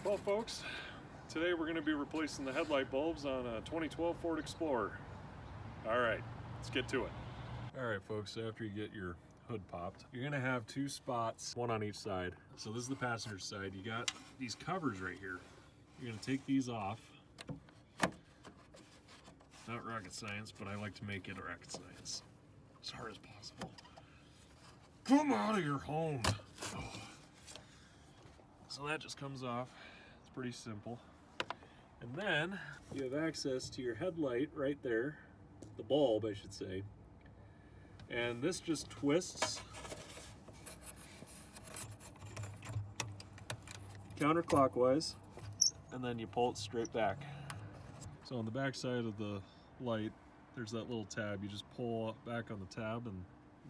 Well folks, today we're going to be replacing the headlight bulbs on a 2012 Ford Explorer. Alright, let's get to it. Alright folks, so after you get your hood popped, you're going to have two spots, one on each side. So this is the passenger side. You got these covers right here. You're going to take these off. Not rocket science, but I like to make it rocket science as hard as possible. Come out of your home! Oh. So that just comes off. It's pretty simple. And then you have access to your headlight right there, the bulb I should say. And this just twists counterclockwise, and then you pull it straight back. So on the back side of the light, there's that little tab. You just pull back on the tab and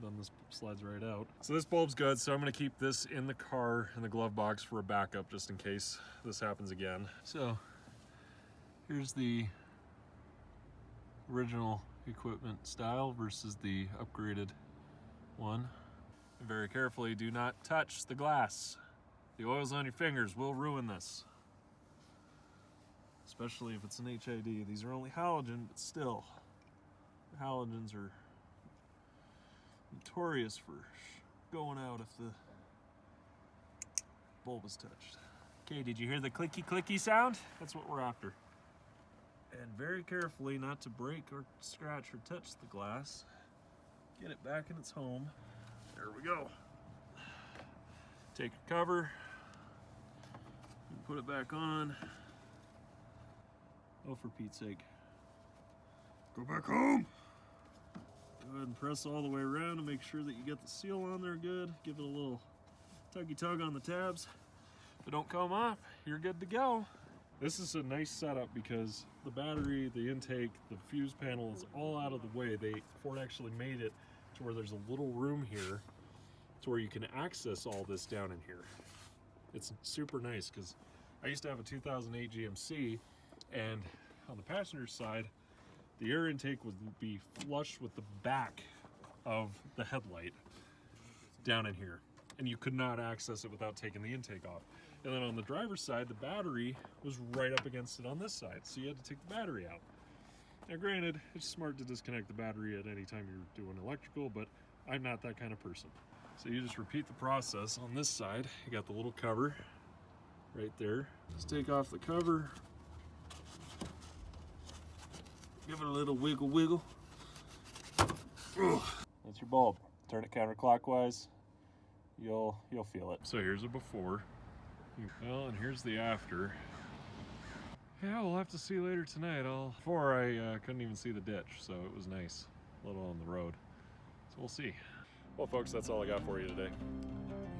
then this slides right out. So this bulb's good, so I'm gonna keep this in the car in the glove box for a backup just in case this happens again. So here's the original equipment style versus the upgraded one. And very carefully, do not touch the glass. The oils on your fingers will ruin this. Especially if it's an HID. These are only halogen, but still, the halogens are notorious for going out if the bulb is touched. Okay, did you hear the clicky clicky sound? That's what we're after. And very carefully not to break or scratch or touch the glass. Get it back in its home. There we go. Take your cover and put it back on. Oh, for Pete's sake. Go back home! Go ahead and press all the way around to make sure that you get the seal on there good. Give it a little tuggy tug on the tabs. If they don't come off, you're good to go. This is a nice setup because the battery, the intake, the fuse panel is all out of the way. Ford actually made it to where there's a little room here to where you can access all this down in here. It's super nice because I used to have a 2008 GMC, and on the passenger side, the air intake would be flush with the back of the headlight down in here. And you could not access it without taking the intake off. And then on the driver's side, the battery was right up against it on this side. So you had to take the battery out. Now granted, it's smart to disconnect the battery at any time you're doing electrical, but I'm not that kind of person. So you just repeat the process on this side. You got the little cover right there. Just take off the cover. Give it a little wiggle wiggle. That's your bulb. Turn it counterclockwise. You'll feel it. So here's a before. Well, and here's the after. Yeah, we'll have to see later tonight. Before I couldn't even see the ditch, so it was nice. A little on the road. So we'll see. Well, folks, that's all I got for you today.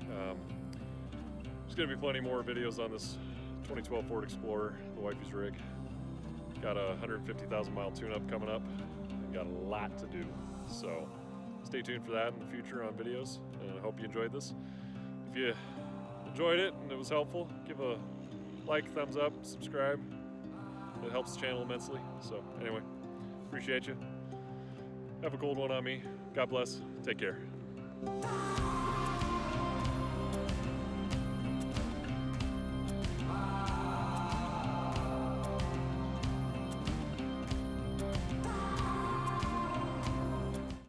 There's gonna be plenty more videos on this 2012 Ford Explorer, the wifey's rig. Got a 150,000 mile tune-up coming up. Got a lot to do. So stay tuned for that in the future on videos. And I hope you enjoyed this. If you enjoyed it and it was helpful, give a like, thumbs up, subscribe. It helps the channel immensely. So anyway, appreciate you. Have a cold one on me. God bless. Take care.